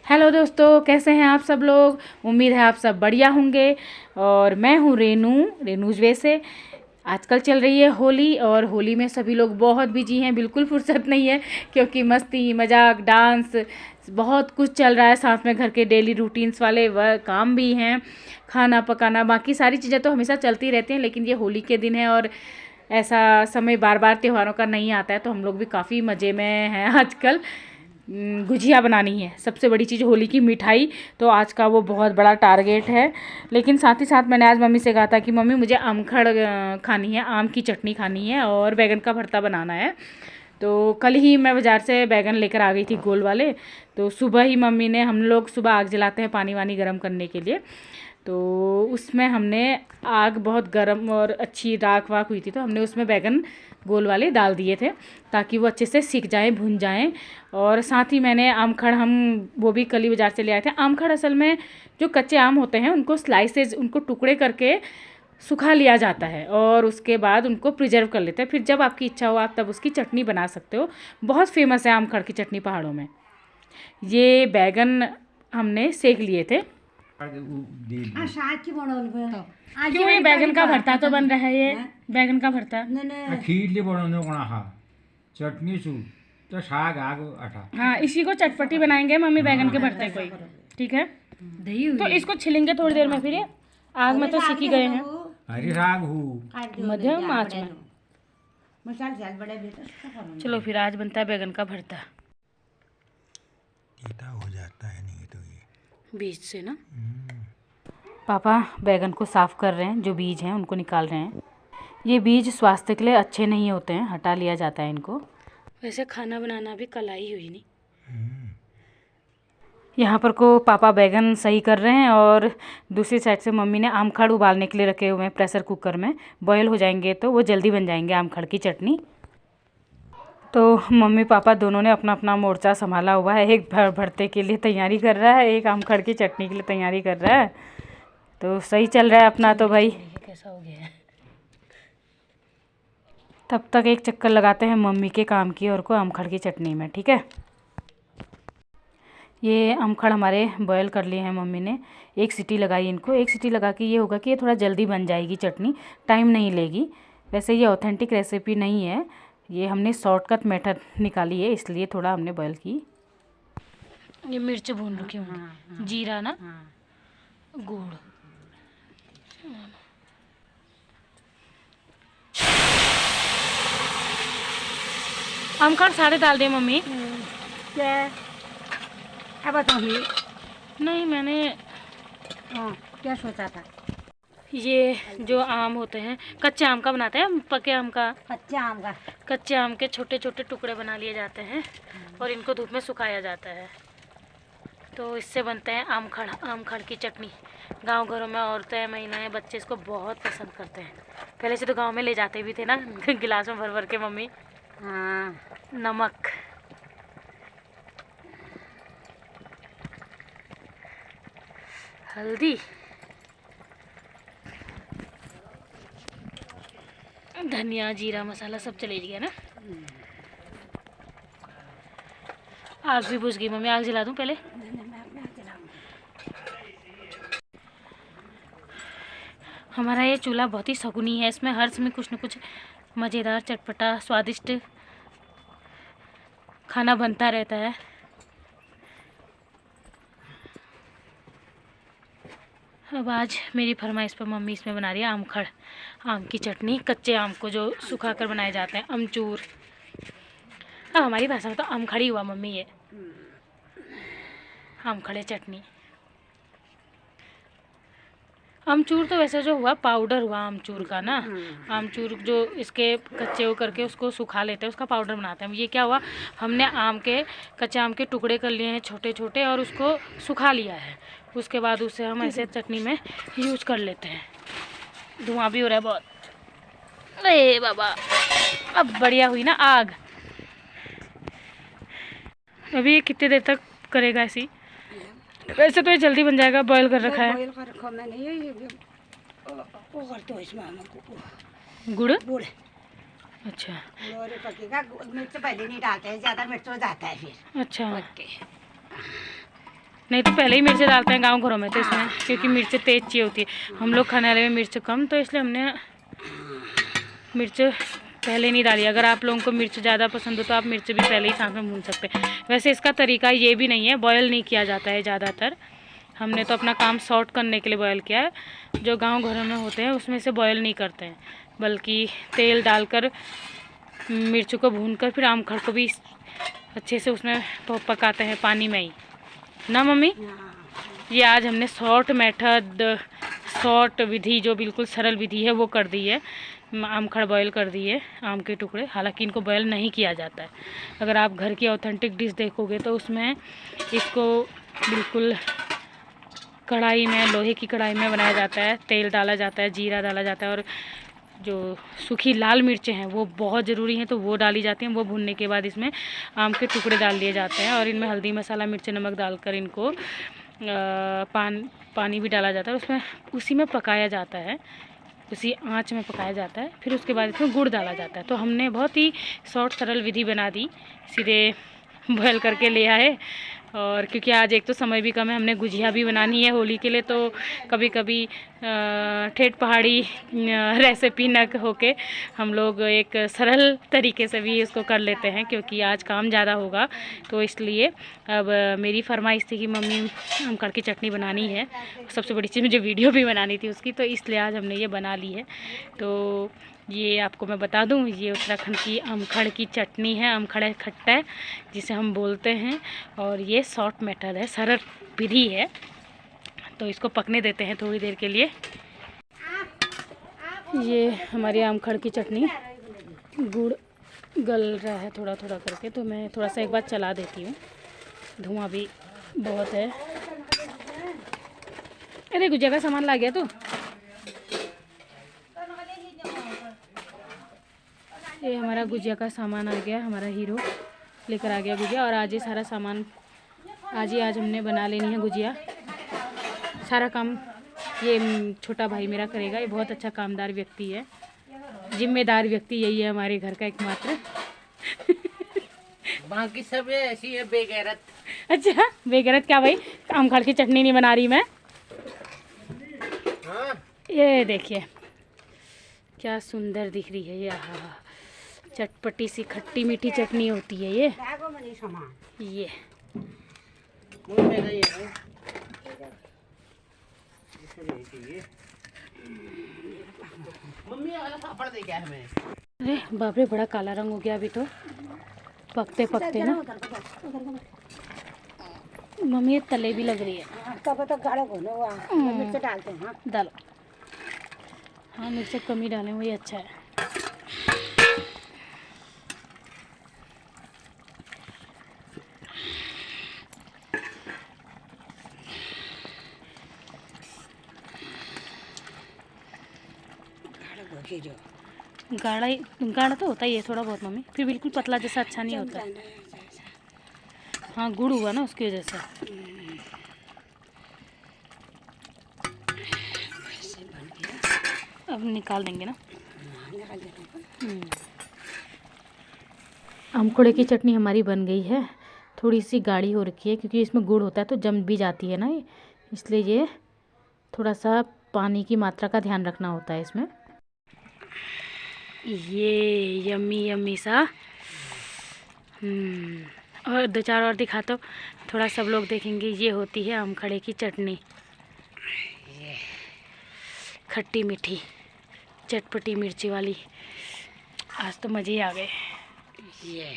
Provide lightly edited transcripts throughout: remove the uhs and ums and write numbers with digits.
Hello दोस्तों, कैसे हैं आप सब लोग। उम्मीद है आप सब बढ़िया होंगे। और मैं हूँ रेनूज वैसे। आजकल चल रही है होली और होली में सभी लोग बहुत बिजी हैं, बिल्कुल फुर्सत नहीं है क्योंकि मस्ती मजाक डांस बहुत कुछ चल रहा है। साथ में घर के डेली रूटीन्स वाले वर्क काम भी हैं, खाना पकाना, बाकी सारी चीज़ें तो हमेशा चलती रहती हैं। लेकिन ये होली के दिन है और ऐसा समय बार बार त्योहारों का नहीं आता है, तो हम लोग भी काफ़ी मज़े में हैं आजकल। गुजिया बनानी है, सबसे बड़ी चीज़ होली की मिठाई, तो आज का वो बहुत बड़ा टारगेट है। लेकिन साथ ही साथ मैंने आज मम्मी से कहा था कि मम्मी मुझे अमखड़ खानी है, आम की चटनी खानी है और बैगन का भरता बनाना है। तो कल ही मैं बाज़ार से बैगन लेकर आ गई थी गोल वाले। तो सुबह ही मम्मी ने, हम लोग सुबह आग जलाते हैं पानी वानी गर्म करने के लिए, तो उसमें हमने आग बहुत गर्म और अच्छी राख वाख हुई थी, तो हमने उसमें बैगन गोल वाले डाल दिए थे ताकि वो अच्छे से सिक जाएं, भुन जाएं। और साथ ही मैंने आमखड़, हम वो भी कल ही बाज़ार से ले आए थे। आमखड़ असल में जो कच्चे आम होते हैं उनको स्लाइसेज, उनको टुकड़े करके सुखा लिया जाता है और उसके बाद उनको प्रिजर्व कर लेते हैं। फिर जब आपकी इच्छा हो आप तब उसकी चटनी बना सकते हो। बहुत फेमस है आमखड़ की चटनी पहाड़ों में। ये बैगन हमने सेक लिए थे। क्यों, ये बैगन का भरता तो बन रहा है, ये बैगन का भरता। खीरले बनवणे कोणा हा चटणी सू तो शाग आग आटा। हाँ, इसी को चटपटी बनाएंगे मम्मी, बैगन के भरते को ही। ठीक है, तो इसको छिलेंगे थोड़ी देर में, फिर ये आग में तो सीख ही गए हैं। हरी साग हूँ मध्यम आंच में। चलो फिर आज बनता है बैगन का भरता। टीटा हो जाता है नहीं तो ये बीज से ना। पापा बैगन को साफ़ कर रहे हैं, जो बीज हैं उनको निकाल रहे हैं। ये बीज स्वास्थ्य के लिए अच्छे नहीं होते हैं, हटा लिया जाता है इनको। वैसे खाना बनाना भी कलाई हुई नहीं। यहाँ पर को पापा बैगन सही कर रहे हैं और दूसरी साइड से मम्मी ने आमखड़ उबालने के लिए रखे हुए हैं प्रेशर कुकर में। बॉयल हो जाएंगे तो वो जल्दी बन जाएंगे आमखड़ की चटनी। तो मम्मी पापा दोनों ने अपना अपना मोर्चा संभाला हुआ है। एक भरते के लिए तैयारी कर रहा है, एक आमखड़ की चटनी के लिए तैयारी कर रहा है। तो सही चल रहा है अपना तो भाई। कैसा हो गया है। तब तक एक चक्कर लगाते हैं मम्मी के काम की और को अमखड़ की चटनी में, ठीक है। ये अमखड़ हमारे बॉयल कर लिए हैं मम्मी ने। एक सीटी लगाई इनको, एक सीटी लगा के ये होगा कि ये थोड़ा जल्दी बन जाएगी चटनी, टाइम नहीं लेगी। वैसे ये ऑथेंटिक रेसिपी नहीं है, ये हमने शॉर्टकट मेथड निकाली है, इसलिए थोड़ा हमने बॉयल की। ये मिर्च भून रखी हूँ, जीरा ना, गुड़। अमखड़ सारे डाल दिए मम्मी। क्या अब बताऊँगी। नहीं, मैंने क्या सोचा था। ये जो आम होते हैं, कच्चे आम का बनाते हैं, पके आम का, कच्चे आम का। कच्चे आम के छोटे छोटे टुकड़े बना लिए जाते हैं और इनको धूप में सुखाया जाता है, तो इससे बनते हैं आमखड़। आमखड़ की चटनी गांव घरों में औरतें, महिलाएं, बच्चे इसको बहुत पसंद करते हैं। पहले से तो गांव में ले जाते भी थे ना गिलास में भर भर के मम्मी। हाँ, नमक, हल्दी, धनिया, जीरा मसाला सब चले गया ना। आग भी बुझ गई मम्मी, आग जला दूं पहले। हमारा ये चूल्हा बहुत ही शगुनी है, इसमें हर समय कुछ न कुछ मज़ेदार, चटपटा, स्वादिष्ट खाना बनता रहता है। अब आज मेरी फरमाइश पर मम्मी इसमें बना रही है आमखड़, आम की चटनी। कच्चे आम को जो सुखा कर बनाए जाते हैं, अमचूर। अब हमारी भाषा में तो आमखड़ी हुआ मम्मी, ये आमखड़े चटनी। आमचूर तो वैसे जो हुआ पाउडर हुआ आमचूर का ना। आमचूर जो इसके कच्चे वो करके उसको सुखा लेते हैं, उसका पाउडर बनाते हैं। ये क्या हुआ, हमने आम के, कच्चे आम के टुकड़े कर लिए हैं छोटे छोटे और उसको सुखा लिया है। उसके बाद उसे हम ऐसे चटनी में यूज़ कर लेते हैं। धुआं भी हो रहा है बहुत। अरे बाबा, अब बढ़िया हुई ना आग। अभी ये कितनी देर तक करेगा ऐसी। वैसे तो ये जल्दी बन जाएगा, बॉयल कर रखा है। बॉयल कर रखा मैंने ये वो करते हो इसमें हमको गुड़। गुड़। अच्छा और पकेगा। मिर्च पहले नहीं डालते हैं, ज़्यादा मिर्च हो जाता है फिर। अच्छा, पक के। नहीं तो पहले ही मिर्च डालते हैं गांव घरों में तो इसमें, क्योंकि मिर्च तेज़ चाहिए होती है। हम लोग खाने वाले में मिर्च कम, तो इसलिए हमने मिर्च पहले नहीं डाली। अगर आप लोगों को मिर्च ज़्यादा पसंद हो तो आप मिर्च भी पहले ही साथ में भून सकते हैं। वैसे इसका तरीका ये भी नहीं है, बॉयल नहीं किया जाता है ज़्यादातर। हमने तो अपना काम शॉर्ट करने के लिए बॉयल किया है। जो गांव घरों में होते हैं उसमें से बॉयल नहीं करते हैं, बल्कि तेल डालकर मिर्च को भूनकर फिर आमखड़ को भी अच्छे से उसमें पकाते हैं पानी में ही ना मम्मी। ये आज हमने शॉर्ट मेथड, शॉर्ट विधि, जो बिल्कुल सरल विधि है वो कर दी है। आमखड़ बॉयल कर दिए, आम के टुकड़े। हालांकि इनको बॉयल नहीं किया जाता है। अगर आप घर की ऑथेंटिक डिश देखोगे तो उसमें इसको बिल्कुल कढ़ाई में, लोहे की कढ़ाई में बनाया जाता है। तेल डाला जाता है, जीरा डाला जाता है, और जो सूखी लाल मिर्चें हैं वो बहुत ज़रूरी हैं, तो वो डाली जाती हैं। वो भूनने के बाद इसमें आम के टुकड़े डाल दिए जाते हैं, और इनमें हल्दी मसाला मिर्च नमक डालकर इनको पानी भी डाला जाता है, उसमें उसी में पकाया जाता है, उसी आंच में पकाया जाता है। फिर उसके बाद इसमें गुड़ डाला जाता है। तो हमने बहुत ही शॉर्ट सरल विधि बना दी, सीधे बॉयल करके ले आए। और क्योंकि आज एक तो समय भी कम है, हमने गुजिया भी बनानी है होली के लिए, तो कभी कभी ठेठ पहाड़ी रेसिपी न होके हम लोग एक सरल तरीके से भी उसको कर लेते हैं, क्योंकि आज काम ज़्यादा होगा। तो इसलिए अब मेरी फरमाइश थी कि मम्मी आमखड़ की चटनी बनानी है। सबसे बड़ी चीज़ मुझे वीडियो भी बनानी थी उसकी, तो इसलिए आज हमने ये बना ली है। तो ये आपको मैं बता दूं, ये उत्तराखंड की आमखड़ की चटनी है, आमखड़ खट्टा जिसे हम बोलते हैं। और ये शॉर्ट मेथड है, सरल विधि है। तो इसको पकने देते हैं थोड़ी देर के लिए। ये हमारी आमखड़ की चटनी, गुड़ गल रहा है थोड़ा थोड़ा करके, तो मैं थोड़ा सा एक बार चला देती हूँ। धुआं भी बहुत है। अरे गुजिया का सामान ला गया तो ये हमारा गुजिया का सामान आ गया, हमारा हीरो लेकर आ गया गुजिया। और आज ये सारा सामान आज हमने बना लेनी है गुजिया। सारा काम ये छोटा भाई मेरा करेगा। ये बहुत अच्छा कामदार व्यक्ति है, जिम्मेदार व्यक्ति यही है हमारे घर का एकमात्र। बाकी सब ऐसी है बेगैरत। अच्छा बेगैरत क्या भाई, आमखड़ की चटनी नहीं बना रही मैं। हाँ? ये देखिए क्या सुंदर दिख रही है ये, चटपटी सी खट्टी मीठी चटनी होती है ये। मम्मी वाला पापड़ दे क्या हमें? अरे बाप रे, बड़ा काला रंग हो गया अभी तो, पकते पकते ना। मम्मी ये तले भी लग रही है। तब तो गाढ़ा घोलो मिर्च डालते हैं। हाँ डालो, हाँ मिर्च कम ही डालें, वही अच्छा है। गाढ़ा तो होता ही है थोड़ा बहुत मम्मी, फिर बिल्कुल पतला जैसा अच्छा नहीं होता। हाँ गुड़ हुआ ना उसकी वजह से। अब निकाल देंगे ना। आमखड़े की चटनी हमारी बन गई है। थोड़ी सी गाढ़ी हो रखी है क्योंकि इसमें गुड़ होता है तो जम भी जाती है ना ये, इसलिए ये थोड़ा सा पानी की मात्रा का ध्यान रखना होता है इसमें। ये यम्मी यम्मी सा। और दो चार और दिखा तो थोड़ा सब लोग देखेंगे। ये होती है आमखड़े की चटनी, खट्टी मीठी चटपटी मिर्ची वाली। आज तो मज़े ही आ गए। ये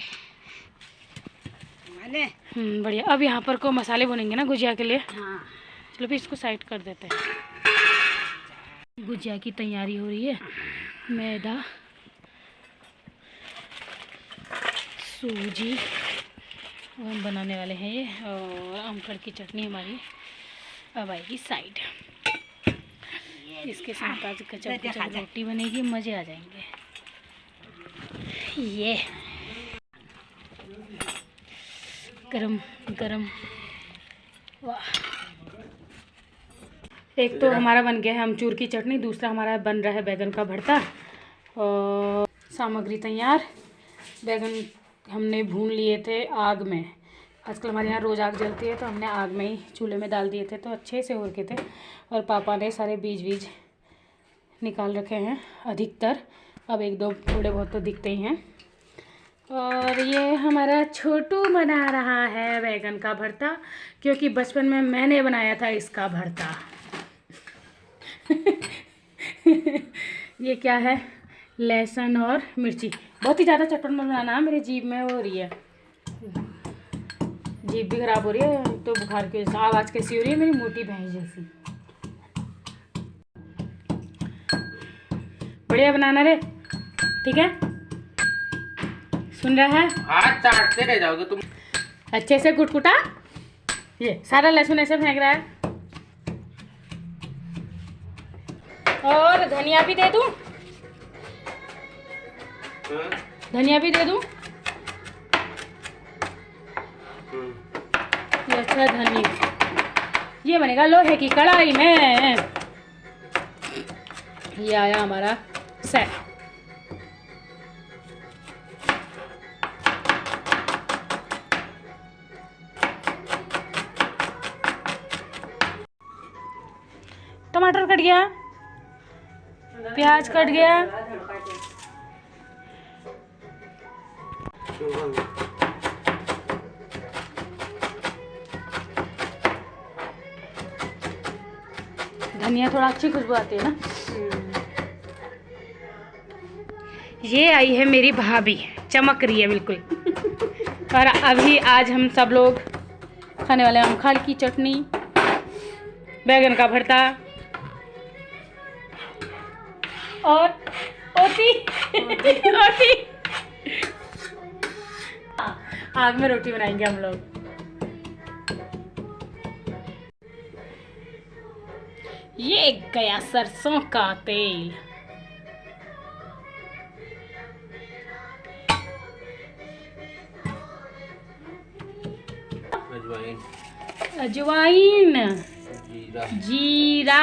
बढ़िया। अब यहाँ पर को मसाले भुनेंगे ना गुजिया के लिए। हाँ चलो फिर इसको साइड कर देते हैं। गुजिया की तैयारी हो रही है। मैदा, सूजी हम बनाने वाले हैं ये, और आमखड़ की चटनी हमारी अब आएगी साइड। इसके साथ आज कचौड़ कचौड़ रोटी बनेगी, मज़े आ जाएंगे। ये गरम गरम, वाह। एक तो हमारा बन गया है अमचूर की चटनी, दूसरा हमारा बन रहा है बैगन का भरता। और सामग्री तैयार। बैगन हमने भून लिए थे आग में, आजकल हमारे यहाँ रोज़ आग जलती है, तो हमने आग में ही चूल्हे में डाल दिए थे, तो अच्छे से हो गए थे। और पापा ने सारे बीज निकाल रखे हैं अधिकतर, अब एक दो थोड़े बहुत तो दिखते ही हैं। और ये हमारा छोटू बना रहा है बैगन का भरता, क्योंकि बचपन में मैंने बनाया था इसका भरता। ये क्या है, लहसुन और मिर्ची। बहुत ही ज़्यादा चटपट मत बनाना, मेरी जीभ में वो हो रही है, जीभ भी खराब हो रही है, तो बुखार की वजह से आवाज़ कैसी हो रही है मेरी, मोटी भैंस जैसी। बढ़िया बनाना रे, ठीक है, सुन रहा है? हाथ चाटते रह जाओगे तुम। अच्छे से कुटकुटा। ये सारा लहसुन ऐसे फेंक रहा है। और धनिया भी दे दूं, धनिया भी दे दूं। ये अच्छा धनिया, ये बनेगा लोहे की कढ़ाई में। ये आया हमारा सेट। टमाटर कट गया, प्याज कट गया, धनिया थोड़ा अच्छी खुशबू आती है ना। ये आई है मेरी भाभी, चमक रही है बिल्कुल। और अभी आज हम सब लोग खाने वाले हैं अमखाल की चटनी, बैगन का भरता और ओटी। रोटी, आग में रोटी बनाएंगे हम लोग। ये गया सरसों का तेल। अजवाइन, अजवाइन, जीरा, जीरा,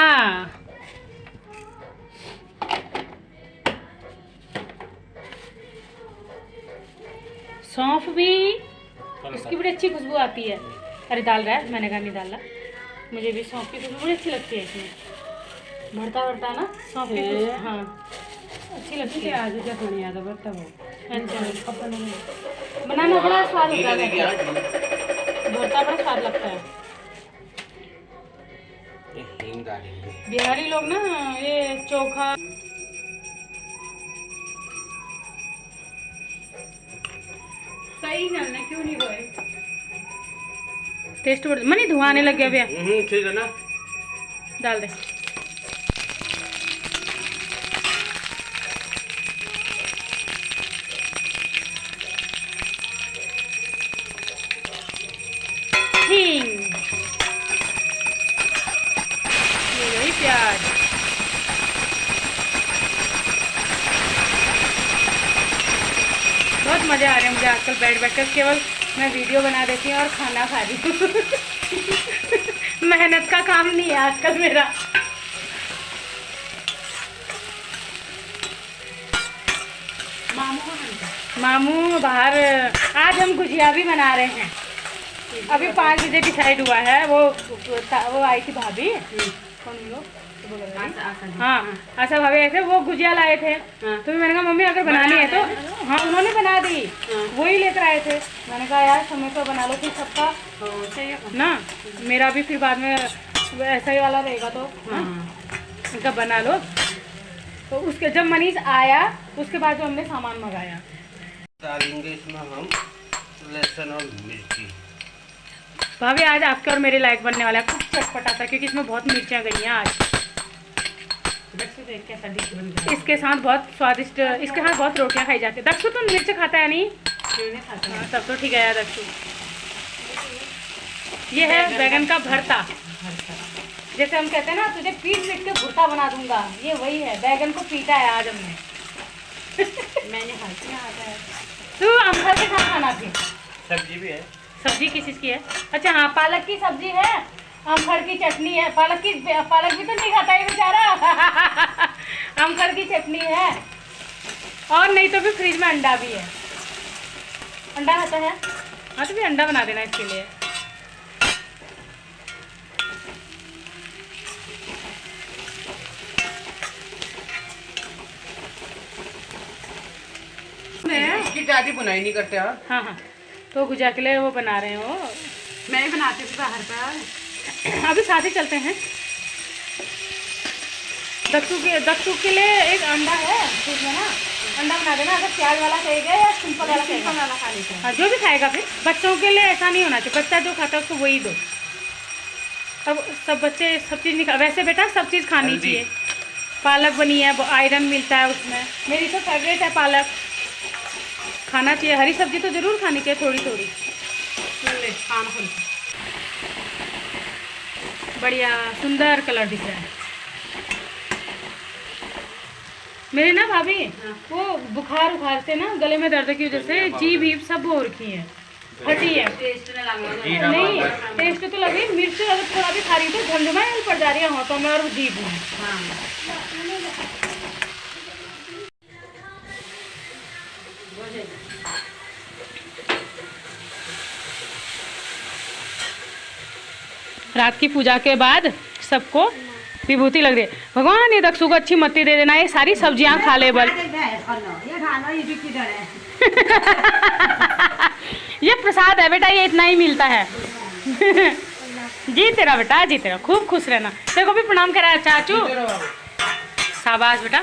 सौंफ भी, इसकी बड़ी अच्छी खुशबू आती है। अरे डाल रहा है, मैंने कहा नहीं डाला, मुझे भी सौंफ की खुशबू बड़ी अच्छी लगती है इसमें। भरता ना सौंफ की खुशबू, हाँ अच्छी लगती है। आज क्या थोड़ी याद है तब। अच्छा, बनाना बड़ा स्वाद होता है, भरता बड़ा स्वाद लगता है। हींग डालेंगे। बिहारी लोग ना ये चोखा, सही करना क्यों नहीं बोए, टेस्ट बढ़ मनी धुआं आने लग गया भैया। ठीक है ना, डाल दे। हींग, ये रही प्याज। बहुत मज़े आ रहे हैं मुझे आजकल बैठ कर, केवल मैं वीडियो बना देती हूँ और खाना खा रही हूँ। मेहनत का काम नहीं है आजकल मेरा। मामू बाहर, आज हम गुजिया भी बना रहे हैं। अभी 5 बजे डिसाइड हुआ है। वो आई थी भाभी, कौन लोग, हाँ आशा भाभी आए थे, वो गुजिया लाए थे। तो मैंने कहा मम्मी अगर बनानी है तो, हाँ उन्होंने बना दी, वही लेकर आए थे। मैंने कहा यार समय पर बना लो फिर सबका ना, मेरा भी फिर बाद में ऐसा ही वाला रहेगा तो उनका बना लो। तो उसके जब मनीष आया उसके बाद जो हमने सामान मंगाया, डालेंगे इसमें हम लहसुन और मिर्ची। भाभी आज आपके और मेरे लायक बनने वाला है, खूब चटपटा था, क्योंकि इसमें बहुत मिर्चियाँ गई हैं आज। इसके साथ बहुत स्वादिष्ट, इसके साथ बहुत रोटियां खाई जाती है। दक्षु तो मिर्च खाता है नहीं? हाँ, तब तो ठीक है यार दक्षु। ये है बैगन का भरता, जैसे हम कहते हैं ना तुझे पीट के भुर्ता बना दूंगा, ये वही है। बैगन को पीटा है आज हमने। मैंने खाता है। तू अमखल के साथ खाना थी। सब्जी भी है। सब्जी किस चीज़ की है? अच्छा हाँ, पालक की सब्जी है, अमखर की चटनी है। पालक भी तो नहीं खाता है बेचारा। अमखर की चटनी है, और नहीं तो भी फ्रिज में अंडा भी है। अंडा खाता है? हाँ तो भी अंडा बना देना इसके लिए। इसकी दादी बुनाई नहीं करते यार। हाँ हाँ, तो गुजिया के लिए वो बना रहे हो। मैं भी बनाती थी बाहर पर। अभी साथ ही चलते हैं। दक्षु के लिए एक अंडा है फ्रिज में ना, अंडा बना देना। अगर प्याज वाला खाएगा या सिंपल वाला खाएगा? सिंपल वाला खा लेते हैं। हाँ, जो भी खाएगा। फिर बच्चों के लिए ऐसा नहीं होना चाहिए, बच्चा जो खाता है उसको वही दो। अब सब बच्चे सब चीज़ नहीं खा, वैसे बेटा सब चीज़ खानी चाहिए। पालक बनी है, आयरन मिलता है उसमें। मेरी तो फेवरेट है पालक, खाना चाहिए। हरी सब्जी तो ज़रूर खानी चाहिए, थोड़ी थोड़ी। खाना खुल बढ़िया सुंदर कलर दिख रहा है। मेरे ना भाभी वो बुखार से ना गले में दर्द की वजह से जीभ सब हो रखी है, फटी है। टेस्ट में लगा नहीं टेस्ट तो लगी, मिर्च अगर थोड़ा भी खा रही तो झंझमा पड़ जा रही है हाथों में और जीभ में। रात की पूजा के बाद सबको विभूति लग रही है। भगवान ये दक्षु को अच्छी मत्ती दे देना, ये सारी सब्जियां खा ले बल। ये प्रसाद है बेटा, ये इतना ही मिलता है। जी तेरा बेटा, जी तेरा, खूब खुश रहना। तेरे को भी प्रणाम करा चाचू। शाबाश बेटा।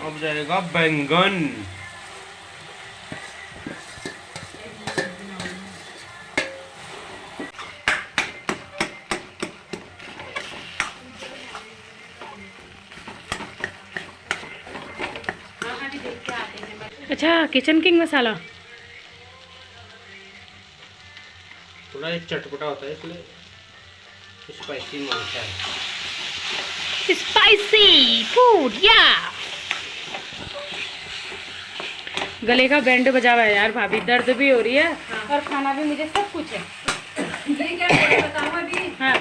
अब जाएगा बैंगन। अच्छा, किचन किंग मसाला थोड़ा एक चटपटा होता है इसलिए स्पाइसी मांगता है। स्पाइसी फूड या गले का बैंड बजा हुआ है यार भाभी, दर्द भी हो रही है और खाना भी मुझे सब कुछ है। ये क्या बताऊँ अभी? हाँ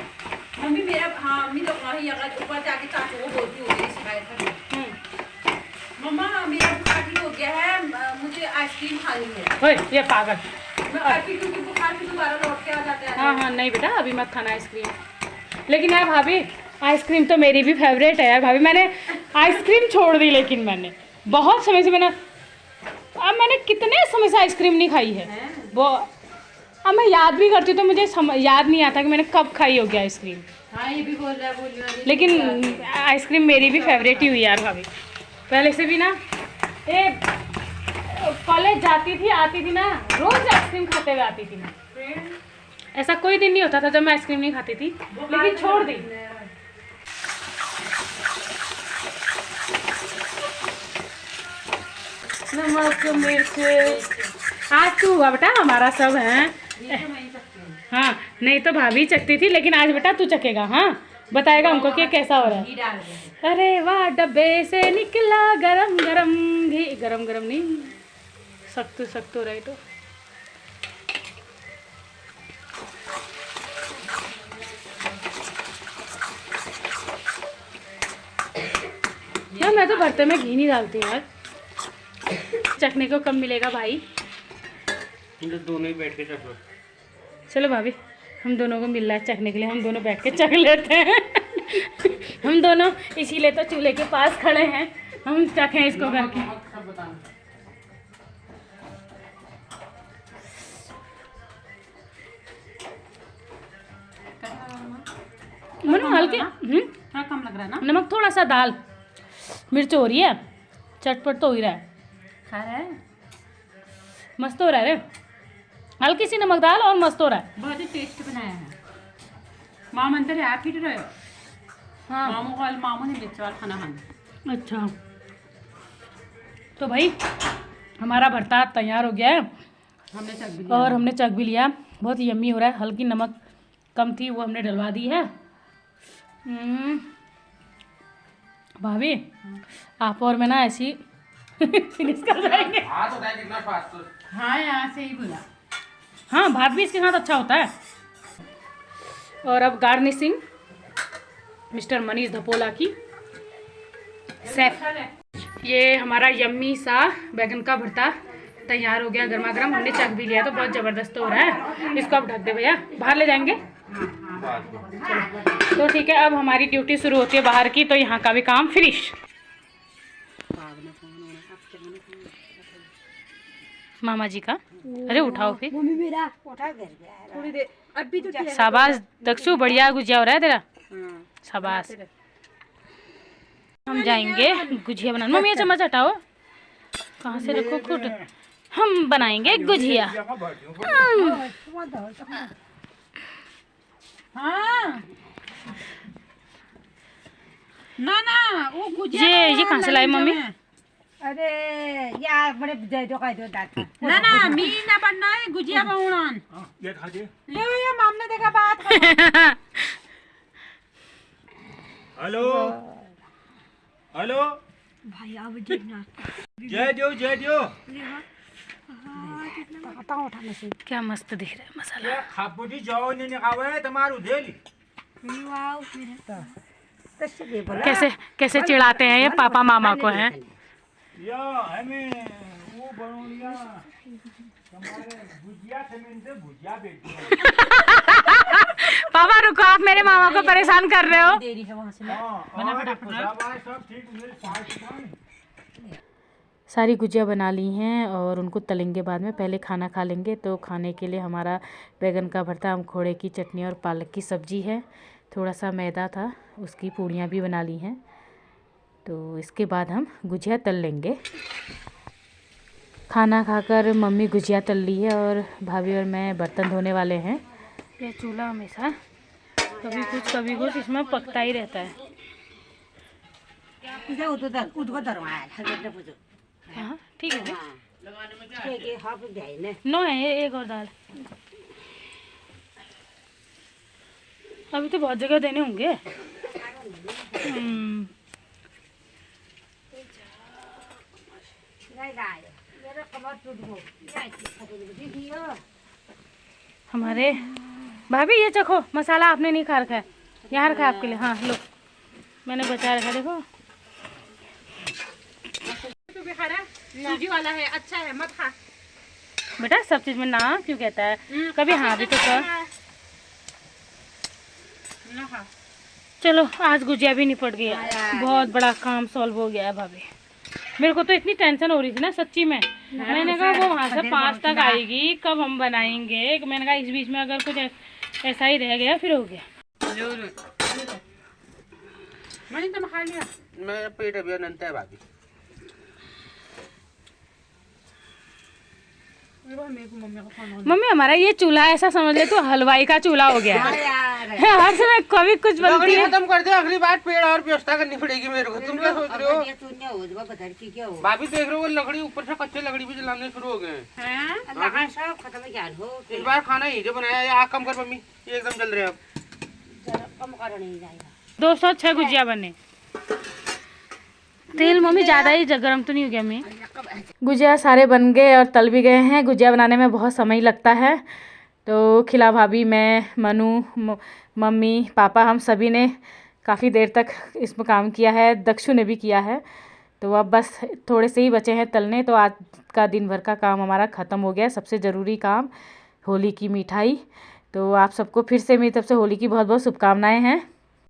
मम्मी मेरा मम्मी तो वही अगर ऊपर जाके चाचू को बोलती होगी शिकायत करनी। मम्मा मेरा बुखार ठीक हो गया है, मुझे आइसक्रीम खानी है। ओए ये पागल। क्योंकि बुखार फिर दोबारा लौट के आ जाता है। हाँ हाँ नहीं बेटा, अभी मत खाना आइसक्रीम। लेकिन यार भाभी आइसक्रीम तो मेरी भी फेवरेट है यार भाभी। मैंने आइसक्रीम छोड़ दी, लेकिन मैंने बहुत समय से मैंने कितने समय से आइसक्रीम नहीं खाई है वो। अब मैं याद भी करती हूँ तो मुझे याद नहीं आता कि मैंने कब खाई होगी आइसक्रीम। हाँ ये भी बोल रहा है लेकिन आइसक्रीम मेरी भी फेवरेट ही हुई यार भाभी। पहले से भी ना, ये कॉलेज जाती थी आती थी ना, रोज आइसक्रीम खाते हुए आती थी मैं। ऐसा कोई दिन नहीं होता था जब मैं आइसक्रीम नहीं खाती थी, लेकिन छोड़ दी। नमक मिर्च आज तू हुआ बेटा, हमारा सब है। हाँ नहीं तो भाभी चखती थी, लेकिन आज बेटा तू चखेगा। हाँ बताएगा हमको कि कैसा हो रहा है। अरे वाह, डब्बे से निकला गरम गरम घी। गरम गरम नहीं, सख्त सख्त हो रहा है तो। यार मैं तो भरते में घी नहीं डालती यार। चखने को कब मिलेगा भाई? दोनों ही बैठ के चखो। चलो भाभी, हम दोनों को मिल रहा है चखने के लिए, हम दोनों बैठ के चख लेते हैं। हम दोनों इसीलिए तो चूल्हे के पास खड़े हैं, हम चखें इसको करके। मनो हल्के थोड़ा कम लग रहा है ना? नमक थोड़ा सा डाल। मिर्च हो रही है, चटपट तो हो ही रहा है। खा रहा है, मस्त हो रहा है रे। हल्की सी नमक डाल और मस्त हो रहा है। बहुत ही टेस्ट बनाया है। माँ मंदिर है, आप ही रहे हो। हाँ मामू ने मिर्च वाला खाना खाना। अच्छा, तो भाई हमारा भरता तैयार हो गया है हमने चख भी लिया। और हमने चख भी लिया। बहुत यम्मी हो रहा है। हल्की नमक कम थी, वो हमने डलवा दी है। भाभी आप और मैं ना ऐसी फिनिश कर जाएंगे। हाँ यहाँ से ही बोला। हाँ भात भी इसके साथ अच्छा होता है। और अब गार्निशिंग मिस्टर मनीष धपोला की सेफ। ये हमारा यम्मी सा बैगन का भरता तैयार हो गया गर्मा गर्म, हमने चख भी लिया तो बहुत ज़बरदस्त हो रहा है। इसको अब ढक दे भैया, बाहर ले जाएंगे। तो ठीक है, अब हमारी ड्यूटी शुरू होती है बाहर की, तो यहाँ का भी काम फिनिश। मामा जी का, अरे उठाओ फिर। मम्मी मेरा उठा गिर गया है थोड़ी देर अभी तो। शाबाश दक्षु, बढ़िया गुजिया हो रहा है तेरा, शाबाश। हम जाएंगे गुजिया बनाने। मम्मी ये चम्मच हटाओ, कहाँ से रखो खुद। हम बनाएंगे गुजिया। हाँ ना वो गुजिया ये कहाँ से लाई मम्मी? अरे यार बड़े दे दो काय दो दाता ना मी ना बनना है गुजिया बनान। ये खा दे। ले ये मामने देखा बात। हेलो हेलो भाई अब देखना जय दियो क्या मस्त दिख रहा है मसाला। ये खापुटी जाओ ने निकावे तुम्हारू धेली। वाओ मेरा कैसे दे बोला कैसे कैसे चिढ़ाते हैं ये पापा मामा को हैं। या हमें वो बनोलिया तुम्हारे भुजिया से भुजिया बेच। पापा रुको, आप मेरे मामा को परेशान कर रहे हो। देरी है वहाँ से बना फटाफट सब ठीक मेरे पास। सारी गुजिया बना ली हैं और उनको तलेंगे बाद में, पहले खाना खा लेंगे। तो खाने के लिए हमारा बैगन का भरता, अमखोड़े की चटनी और पालक की सब्ज़ी है। थोड़ा सा मैदा था, उसकी पूड़ियाँ भी बना ली हैं। तो इसके बाद हम गुजिया तल लेंगे। खाना खाकर मम्मी गुजिया तल ली है और भाभी और मैं बर्तन धोने वाले हैं। ये चूल्हा हमेशा कभी कुछ इसमें पकता ही रहता है। इधर उधर दरवाजा हर पूछो हाँ ठीक है जी। के हाफ जाए ने नो है ये एक और दाल। अभी तो बहुत जगह देने होंगे। मेरा कमर टूट गया। हमारे भाभी ये चखो, मसाला आपने नहीं खा रखा है, यहाँ रखा है आपके लिए। हाँ लो, मैंने बचा रखा, देखो। तू भी खा रहा सूजी वाला है, अच्छा है मत खा। बेटा सब चीज में ना क्यों कहता है, कभी हाँ भी तो कर। ना खा। चलो आज गुजिया भी निपट गया, बहुत बड़ा काम सॉल्व हो गया है भाभी। मेरे को तो इतनी टेंशन हो रही थी ना सच्ची में, मैंने कहा वो वहाँ से 5 तक आएगी, कब हम बनाएंगे। मैंने कहा इस बीच में अगर कुछ ऐसा ही रह गया फिर हो गया। मैंने तो खा लिया। मेरा पेट अभी अनंत है भाभी। मम्मी हमारा ये चूल्हा ऐसा समझ ले तो हलवाई का चूल्हा हो गया है। हर समय कभी कुछ बनती लकड़ी है। खत्म कर दे, अगली बार पेड़ और व्यवस्था करनी पड़ेगी मेरे को। तुम क्या सोच रहे हो? भाभी देख रहे हो लकड़ी ऊपर से कच्चे लकड़ी भी जलाने शुरू हो गए हैं। सब खत्म ज्ञान हो इस बार खाना ही जो बनाया है, आग कम कर मम्मी, ये एकदम जल रहे हैं अब। कम कर नहीं जाएगा। 206 गुजिया बने। तेल मम्मी ज़्यादा ही गर्म तो नहीं हो गया मम्मी? गुजिया सारे बन गए और तल भी गए हैं। गुजिया बनाने में बहुत समय लगता है, तो खिला भाभी, मैं, मनु, मम्मी, पापा, हम सभी ने काफ़ी देर तक इसमें काम किया है। दक्षु ने भी किया है। तो अब बस थोड़े से ही बचे हैं तलने, तो आज का दिन भर का काम हमारा ख़त्म हो गया। सबसे ज़रूरी काम होली की मिठाई। तो आप सबको फिर से मेरी तरफ से होली की बहुत बहुत शुभकामनाएँ हैं।